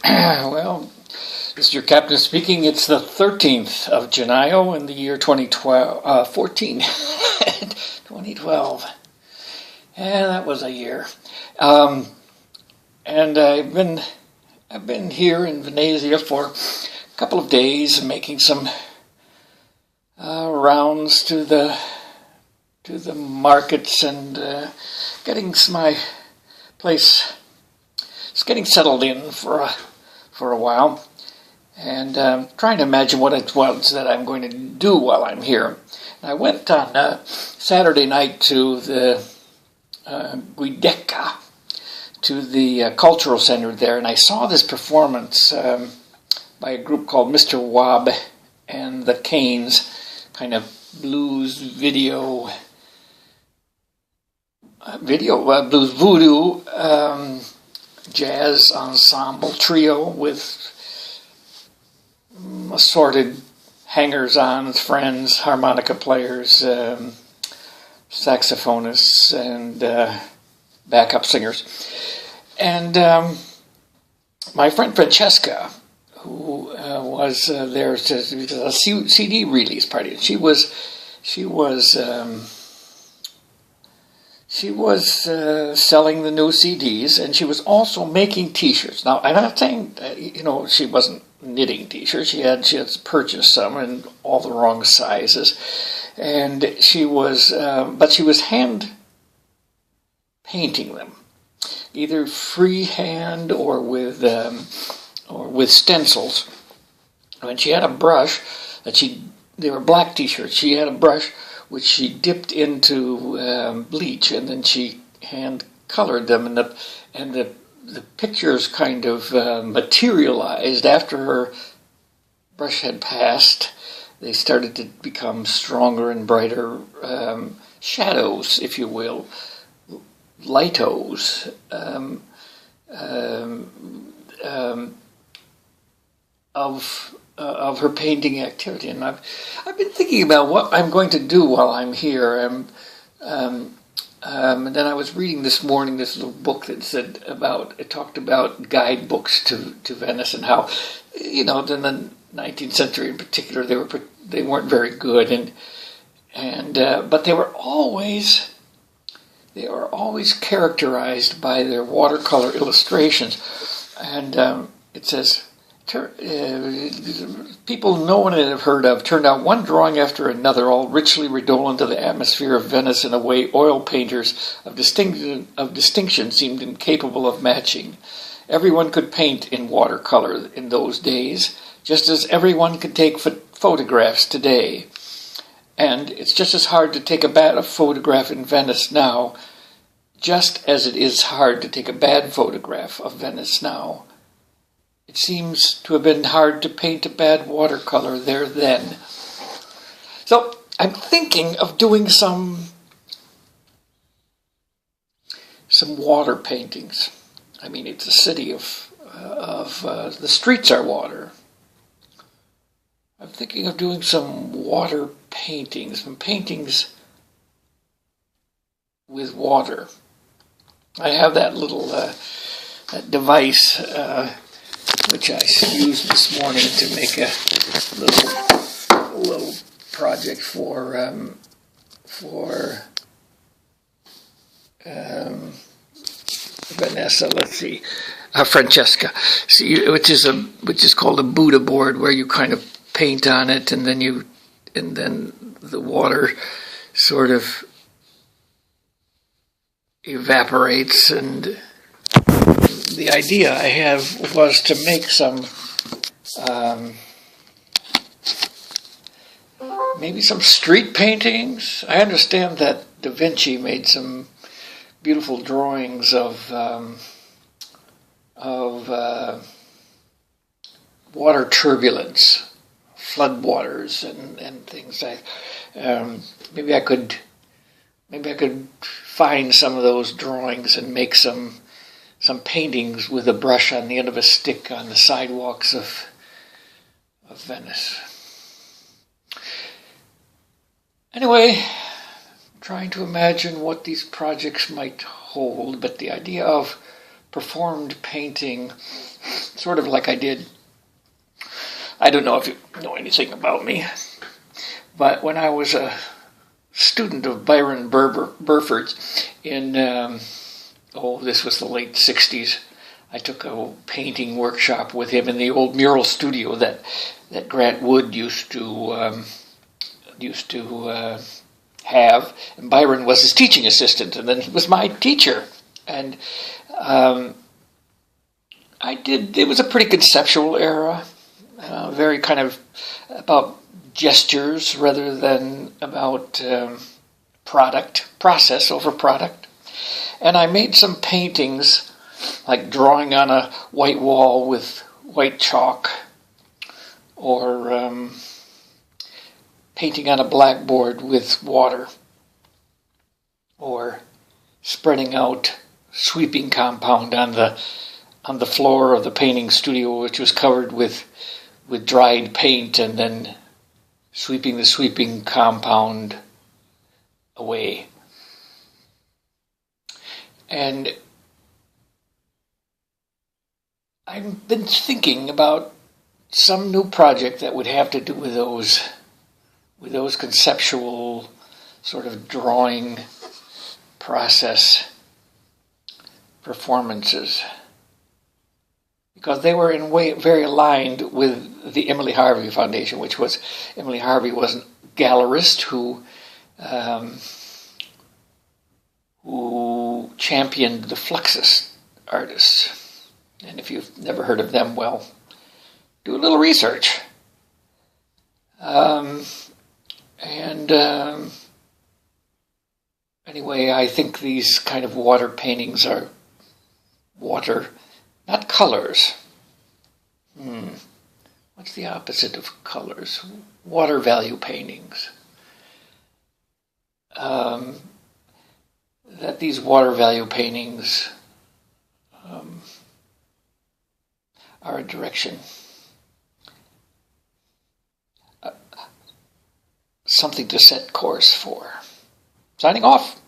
Well, this is your captain speaking. It's the 13th of Gennaio in the year 2012. And that was a year. And I've been here in Venezia for a couple of days, making some rounds to the markets and getting my place. It's getting settled in for a while, and trying to imagine what it was that I'm going to do while I'm here. I went on Saturday night to the Gennaio, to the cultural center there, and I saw this performance by a group called Mr. Wob and the Canes, kind of blues blues voodoo jazz ensemble trio with assorted hangers-on, friends, harmonica players, saxophonists, and backup singers. And my friend Francesca, who was there to a CD release party, she was selling the new CDs, and she was also making T-shirts. Now, I'm not saying she wasn't knitting T-shirts. She had purchased some in all the wrong sizes, and but she was hand painting them, either freehand or with stencils. And she had a brush they were black T-shirts. She had a brush which she dipped into bleach, and then she hand colored them, and the pictures kind of materialized after her brush had passed. They started to become stronger and brighter shadows, if you will, lightos, of her painting activity. And I've been thinking about what I'm going to do while I'm here. And then I was reading this morning this little book that talked about guidebooks to Venice, and how, in the 19th century in particular, they weren't very good, but they were always characterized by their watercolor illustrations. And it says, people no one had heard of turned out one drawing after another, all richly redolent of the atmosphere of Venice in a way oil painters of distinction seemed incapable of matching. Everyone could paint in watercolor in those days, just as everyone could take photographs today. And it's just as hard to take a bad photograph in Venice now, just as it is hard to take a bad photograph of Venice now. It seems to have been hard to paint a bad watercolor there then. So I'm thinking of doing some water paintings. I mean, it's a city of the streets are water. I'm thinking of doing some water paintings, some paintings with water. I have that little that device which I used this morning to make a little project for Vanessa. Let's see, Francesca. See, which is called a Buddha board, where you kind of paint on it, and then the water sort of evaporates. And the idea I have was to make some maybe some street paintings. I understand that Da Vinci made some beautiful drawings of water turbulence, floodwaters, and things. Maybe I could find some of those drawings and make some paintings with a brush on the end of a stick on the sidewalks of Venice. Anyway, I'm trying to imagine what these projects might hold, but the idea of performed painting sort of like I did. I don't know if you know anything about me, but when I was a student of Byron Burford's in, this was the late 60s, I took a painting workshop with him in the old mural studio that Grant Wood used to have, and Byron was his teaching assistant, and then he was my teacher. And it was a pretty conceptual era, very kind of about gestures rather than about process over product. And I made some paintings, like drawing on a white wall with white chalk, or painting on a blackboard with water, or spreading out sweeping compound on the floor of the painting studio, which was covered with dried paint, and then sweeping the sweeping compound away. And I've been thinking about some new project that would have to do with those conceptual sort of drawing process performances, because they were in a way very aligned with the Emily Harvey Foundation, which was, Emily Harvey was a gallerist who championed the Fluxus artists. And if you've never heard of them, well, do a little research. Anyway, I think these kind of water paintings are water, not colors. What's the opposite of colors? Water value paintings. That these water value paintings are a direction, something to set course for. Signing off.